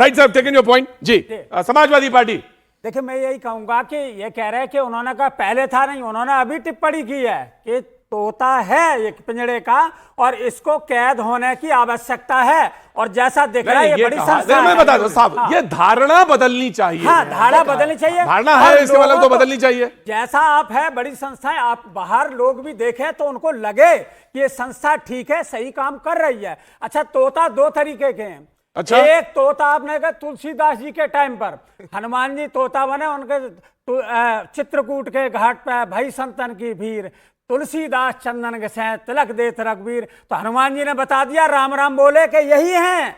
Right sir, taken your point ji. Samajwadi party, देखिए मैं यही कहूंगा कि ये कह रहे हैं कि उन्होंने कहा पहले था नहीं, उन्होंने अभी टिप्पणी की है कि तोता है एक पिंजड़े का और इसको कैद होने की आवश्यकता है, और जैसा दिख रहा है ये बड़ी संस्था है। मैं बता दूं साहब, ये धारणा बदलनी चाहिए। हाँ, धारणा बदलनी चाहिए, धारणा है इसके मतलब तो बदलनी चाहिए। जैसा आप है बड़ी संस्थाएं, आप बाहर लोग भी देखें तो उनको लगे कि ये संस्था ठीक है, सही काम कर रही है। अच्छा, तोता दो तरीके के हैं। अच्छा, एक तोता आपने कहा तुलसीदास जी के टाइम पर हनुमान जी तोता बने, उनके चित्रकूट के घाट पे भई संतन की भीड़, तुलसीदास चंदन घसे तिलक देत रघुवीर। तो हनुमान जी ने बता दिया, राम राम बोले कि यही हैं,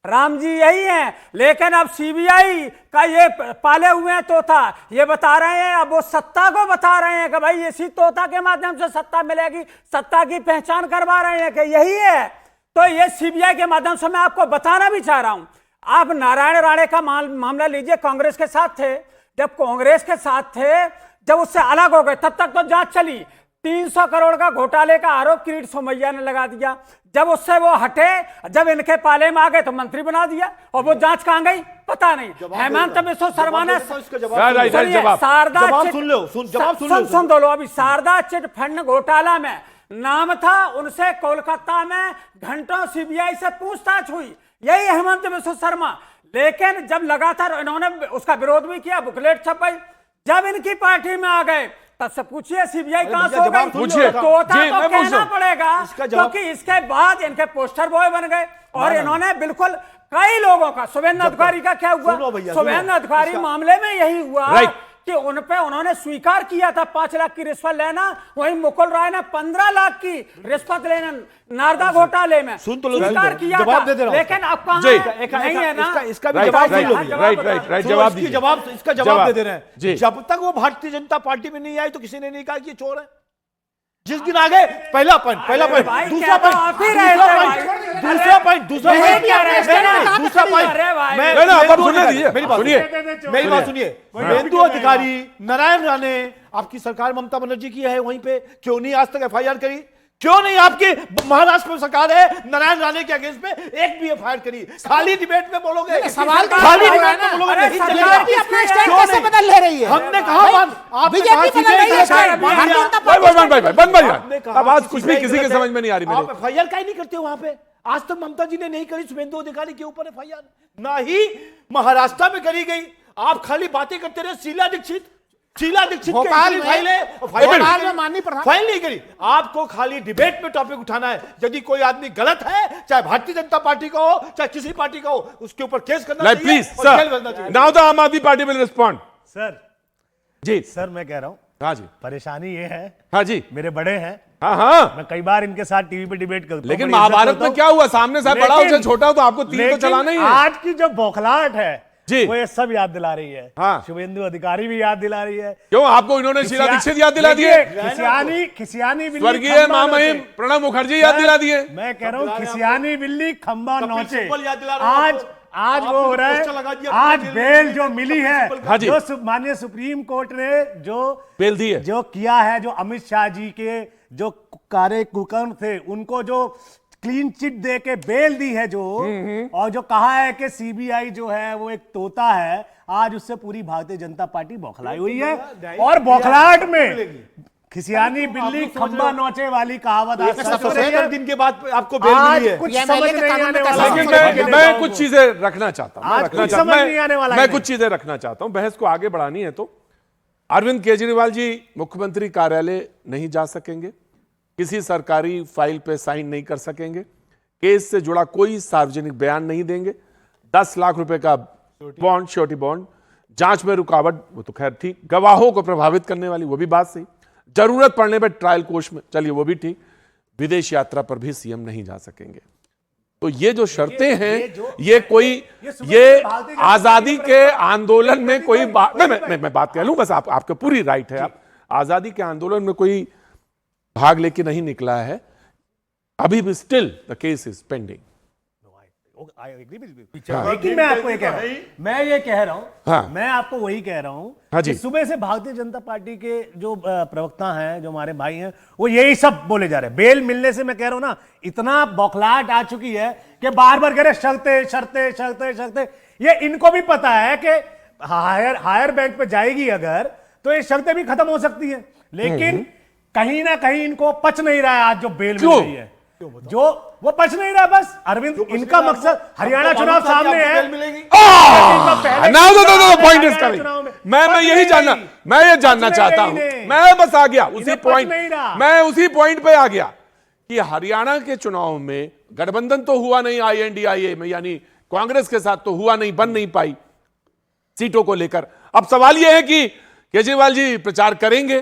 राम जी यही हैं। लेकिन अब सीबीआई का ये पाले हुए हैं तोता, ये बता रहे हैं, अब वो सत्ता को बता रहे हैं कि भाई इसी तोता के माध्यम से सत्ता मिलेगी, सत्ता की पहचान करवा रहे हैं कि यही है। तो ये सीबीआई के माध्यम से मैं आपको बताना भी चाह रहा हूं। आप नारायण राणे का मामला लीजिए, कांग्रेस के साथ थे, जब कांग्रेस के साथ थे, जब उससे अलग हो गए तब तक तो जांच चली। 300 करोड़ का घोटाले का आरोप किरीट सोमैया ने लगा दिया। जब उससे वो हटे, जब इनके पाले में आ गए तो मंत्री बना दिया, और वो जांच कहां गई पता नहीं। हेमंत बिस्वा शर्मा ने शारदा सुन दो, अभी शारदा चिट फंड घोटाला में नाम था, उनसे कोलकाता में घंटों सीबीआई से पूछताछ हुई, यही हेमंत बिस्वा शर्मा। लेकिन जब लगातार इन्होंने उसका विरोध भी किया, बुकलेट छपाई, जब इनकी पार्टी में आ गए तब से पूछिए सीबीआई कहां से हो गई। पूछिए, तोता तो कहना पड़ेगा, क्योंकि इसके बाद इनके पोस्टर बॉय बन गए, और इन्होंने बिल्कुल कई लोगों का, शुभेंदु अधिकारी का क्या हुआ, शुभेंदु अधिकारी मामले में यही हुआ कि उन पे उन्होंने स्वीकार किया था 5 लाख की रिश्वत लेना, वहीं मुकुल राय ने 15 लाख की रिश्वत लेना नारदा घोटाले में स्वीकार किया था। लेकिन अब कहां नहीं है ना, इसका भी जवाब इसका जवाब दे रहे हैं। जब तक वो भारतीय जनता पार्टी में नहीं आई तो किसी ने नहीं कहा कि ये चोर है। जिस दिन आ गए, पहला पॉइंट, दूसरा पॉइंट, दूसरा पॉइंट, मेरी बात सुनिए। शुभेंदु अधिकारी, नारायण राणे, आपकी सरकार ममता बनर्जी की है, वहीं पे क्यों नहीं आज तक एफआईआर करी? क्यों नहीं आपकी महाराष्ट्र में सरकार है, नारायण राणे के अगेंस्ट में एक भी एफआईआर करी? खाली डिबेट में बोलोगे, सवाल खाली डिबेट में बोलोगे, नहीं चलेगा। अपना स्टैंड कैसे बदल ले रही है? हमने कहा बीजेपी बदल रही है, आवाज कुछ भी किसी के समझ में नहीं आ रही। आप एफआईआर का ही नहीं करते हो वहां पे। आज तक ममता जी ने नहीं करी शुभेंदु अधिकारी के ऊपर एफआईआर, ना ही महाराष्ट्र में करी गई। आप खाली बातें करते रहे। शीला दीक्षित भोपाल में माननीय प्रधान फाइल नहीं करी। आपको खाली डिबेट में टॉपिक उठाना है। यदि कोई आदमी गलत है, चाहे भारतीय जनता पार्टी का हो, चाहे किसी पार्टी का हो, उसके ऊपर केस करना चाहिए। Please sir, now the Aam Aadmi party will respond. Sir ji sir, मैं कह रहा हूँ, हाँ जी, परेशानी ये है, हाँ जी, मेरे बड़े हैं, हाँ, मैं कई बार इनके साथ टीवी पे डिबेट करता हूं, लेकिन महाभारत में क्या हुआ, सामने से बड़ा हो चाहे छोटा हो, तो आपको तीर तो चलाना ही है। आज की जो बौखलाहट है जी, वो ये सब याद दिला रही है। हाँ, शुभेंदु अधिकारी भी याद दिला रही है। क्यों आपको इन्होंने शीला दीक्षित याद दिला दिए, खिसियानी बिल्ली, स्वर्गीय महामहिम प्रणब मुखर्जी याद दिला दिए। मैं कह रहा हूँ खिसियानी बिल्ली खंबा नोचे। आज वो हो रहा है, आज बेल जो मिली है, जो माननीय सुप्रीम कोर्ट ने जो बेल दी है, जो किया है, जो अमित शाह जी के जो कार्य कुकर्म थे उनको जो क्लीन चिट दे के बेल दी है, जो और जो कहा है कि सीबीआई जो है वो एक तोता है, आज उससे पूरी भारतीय जनता पार्टी बौखलाई हुई है। और बौखलाहट में खिसियानी बिल्ली खंबा नोचे वाली कहावत आज 70 दिन के बाद आपको बेल मिली है। कुछ समझ नहीं आने वाला। लेकिन मैं कुछ चीजें रखना चाहता हूं, मैं कुछ चीजें रखना चाहता हूं। बहस को आगे बढ़ानी है तो अरविंद केजरीवाल जी मुख्यमंत्री कार्यालय नहीं जा सकेंगे, किसी सरकारी फाइल पे साइन नहीं कर सकेंगे, केस से जुड़ा कोई सार्वजनिक बयान नहीं देंगे, 10 लाख रुपए का बॉन्ड, श्योरिटी बॉन्ड, जांच में रुकावट, वो तो खैर ठीक, गवाहों को प्रभावित करने वाली, वो भी बात सही, जरूरत पड़ने पर ट्रायल कोर्ट में, चलिए वो भी ठीक, विदेश यात्रा पर भी सीएम नहीं जा सकेंगे। तो ये जो शर्तें हैं, ये आजादी के आंदोलन में कोई बात, मैं बात कह लूं बस, आपका पूरी राइट है, आप आजादी के आंदोलन में कोई भाग लेके नहीं निकला है, अभी भी still the case is pending. लेकिन मैं आपको ये कह रहा हूं, मैं आपको वही कह रहा हूं, हाँ जी, सुबह से भारतीय जनता पार्टी के जो प्रवक्ता हैं, जो हमारे भाई हैं, वो यही सब बोले जा रहे हैं। बेल मिलने से मैं कह रहा हूं ना, इतना बौखलाहट आ चुकी है कि बार बार कह रहे शर्तें शर्तें शर्तें शर्तें। ये इनको भी पता है कि हायर बैंक पे जाएगी अगर, तो ये शर्तें भी खत्म हो सकती हैं, लेकिन कहीं ना कहीं इनको पच नहीं रहा है आज जो बेल मिल रही है, जो वो पच नहीं रहा। बस अरविंद, इनका मकसद हरियाणा चुनाव सामने है, पॉइंट इज कमिंग। मैं यही जानना, मैं ये जानना चाहता हूं, मैं बस आ गया उसी पॉइंट, मैं उसी पॉइंट पे आ गया कि हरियाणा के चुनाव में गठबंधन तो हुआ नहीं INDIA में, यानी कांग्रेस के साथ तो हुआ नहीं, बन नहीं पाई सीटों को लेकर। अब सवाल यह है कि केजरीवाल जी प्रचार करेंगे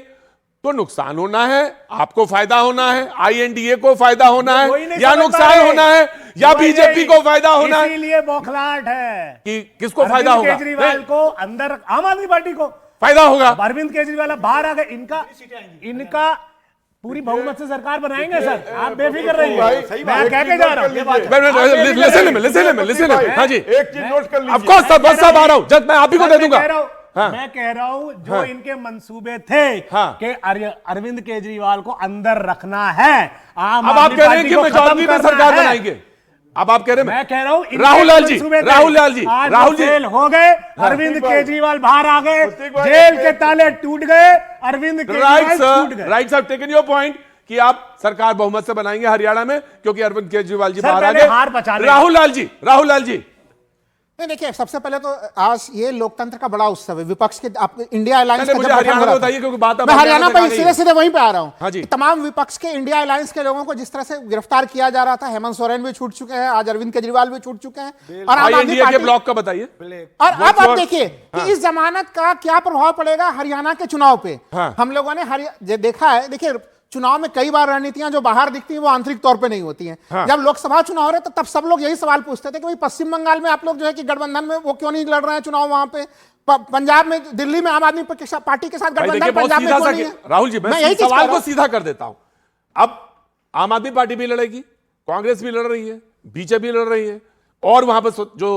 तो नुकसान होना है, आपको फायदा होना है, INDA को फायदा होना है, या नुकसान होना है, या बीजेपी को फायदा होना है। इसीलिए बौखलाहट है कि किसको फायदा होगा? केजरीवाल को अंदर, आम आदमी पार्टी को फायदा होगा। अरविंद केजरीवाल बाहर आ गए, इनका पूरी बहुमत से सरकार बनाएंगे सर, आप बेफिक्र रहिए, मैं कह के जा रहा हूं। लिसन, हाँ जी, एक चीज नोट कर लीजिए, ऑफ कोर्स बस सब आ रहा हूं, जब मैं आप ही को दे दूंगा। मैं कह रहा हूं जो इनके मंसूबे थे कि अरविंद केजरीवाल को अंदर रखना है, अब आप कह रहे हैं कि मेजॉरिटी में सरकार बनाएंगे। अब आप कह रहे हैं, मैं कह रहा हूं राहुल लाल जी फेल हो गए, अरविंद केजरीवाल बाहर आ गए, जेल के ताले टूट गए, अरविंद केजरीवाल टूट गए। Right sir, taken your point कि आप सरकार बहुमत से बनाएंगे हरियाणा में क्योंकि अरविंद केजरीवाल जी बाहर आ गए। राहुल लाल जी नहीं, देखिए, सबसे पहले तो आज ये लोकतंत्र का बड़ा उत्सव है, विपक्ष के इंडिया अलायंस मुझे हरियाणा बताइए क्योंकि बात मैं हरियाणा पर सीधे वहीं पे आ रहा हूं। हाँ जी। तमाम विपक्ष के इंडिया अलायंस के लोगों को जिस तरह से गिरफ्तार किया जा रहा था, हेमंत सोरेन भी छूट चुके हैं, आज अरविंद केजरीवाल भी छूट चुके हैं, और आम आदमी पार्टी ब्लॉक का बताइए। और अब आप देखिए कि इस जमानत का क्या प्रभाव पड़ेगा हरियाणा के चुनाव पे। हम लोगों ने देखा है, देखिए चुनाव में कई बार रणनीतियां जो बाहर दिखती हैं वो आंतरिक तौर पे नहीं होती हैं। जब लोकसभा चुनाव हो रहे तो तब सब लोग यही सवाल पूछते थे कि भाई पश्चिम बंगाल में आप लोग जो है कि गठबंधन में वो क्यों नहीं लड़ रहे हैं चुनाव वहां पे, पंजाब में, दिल्ली में आम आदमी पार्टी के साथ गठबंधन, पंजाब में क्यों नहीं है? राहुल जी, मैं सवाल को सीधा कर देता हूं। अब आम आदमी पार्टी भी लड़ेगी, कांग्रेस भी लड़ रही है, बीजेपी लड़ रही है, और वहां पर जो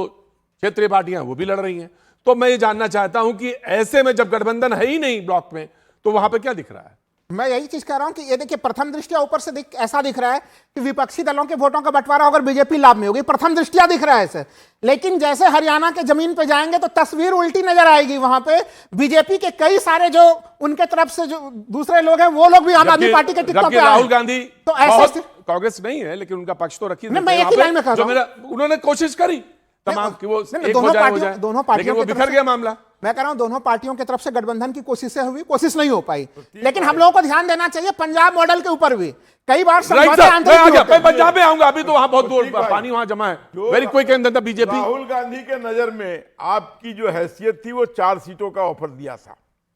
क्षेत्रीय पार्टियां वो भी लड़ रही हैं। तो मैं ये जानना चाहता हूं कि ऐसे में जब गठबंधन है ही नहीं ब्लॉक में, तो वहां पर क्या दिख रहा है? मैं यही चीज कह रहा हूं कि ये देखिए, प्रथम दृष्टिया ऊपर से ऐसा दिख रहा है कि विपक्षी दलों के वोटों का बंटवारा अगर बीजेपी लाभ में होगी, प्रथम दृष्टिया दिख रहा है ऐसे। लेकिन जैसे हरियाणा के जमीन पे जाएंगे तो तस्वीर उल्टी नजर आएगी। वहां पे बीजेपी के कई सारे जो उनके तरफ से जो दूसरे लोग हैं वो लोग भी आम आदमी पार्टी के टिकटों पे राहुल गांधी तो ऐसे कांग्रेस नहीं है लेकिन उनका पक्ष तो रखी, मैं एक ही लाइन में कह रहा हूं, उन्होंने कोशिश करी तमाम कि वो दोनों पार्टियों वो बिखर गया मामला। मैं कह रहा हूं दोनों पार्टियों की तरफ से गठबंधन की कोशिशें हुई, कोशिश नहीं हो पाई। लेकिन हम लोगों को ध्यान देना चाहिए पंजाब मॉडल के ऊपर भी कई बार पंजाब में आऊंगा, अभी तो वहां बहुत पानी वहां जमा है। Very quick and BJP. Rahul Gandhi के नजर में आपकी जो हैसियत थी वो 4 सीटों का ऑफर दिया था।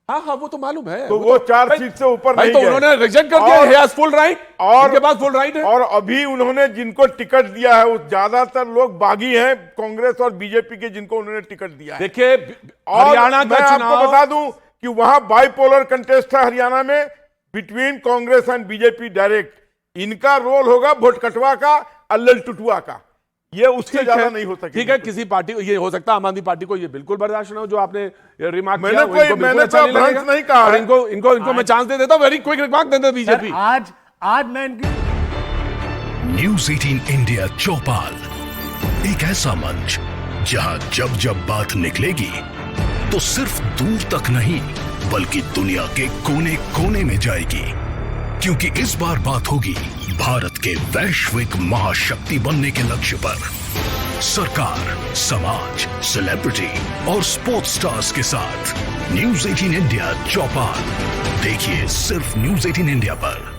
हाँ, वो तो मालूम है, तो वो 4 सीट से ऊपर नहीं तो उन्होंने रिजेक्ट कर दिया। he has full right, और उनके पास फुल राइट है। और अभी उन्होंने जिनको टिकट दिया है वो ज्यादातर लोग बागी हैं, कांग्रेस और बीजेपी के, जिनको उन्होंने टिकट दिया है। देखिए हरियाणा का चुनाव, आपको बता दूं कि वहां बाइपोलर कंटेस्ट था हरियाणा में between Congress and BJP direct. इनका रोल होगा वोट कटवा का, अल्लल टुटुआ का, ये उससे ज्यादा नहीं हो सकेगा। ठीक है, किसी पार्टी को ये हो सकता है, आम आदमी पार्टी को ये बिल्कुल बर्दाश्त ना हो जो आपने रिमार्क किया। मैंने तो भ्रंश नहीं कहा है। इनको मैं चांस दे देता हूं। वेरी क्विक रिमार्क दे दो बीजेपी। आज मैं इनकी न्यूज़ 18 इंडिया चौपाल, एक ऐसा मंच जहां जब जब बात निकलेगी तो सिर्फ दूर तक नहीं बल्कि दुनिया के कोने कोने में जाएगी, क्योंकि इस बार बात होगी भारत के वैश्विक महाशक्ति बनने के लक्ष्य पर। सरकार, समाज, सेलिब्रिटी और स्पोर्ट्स स्टार्स के साथ न्यूज़ 18 इंडिया चौपाल देखिए सिर्फ न्यूज़ 18 इंडिया पर।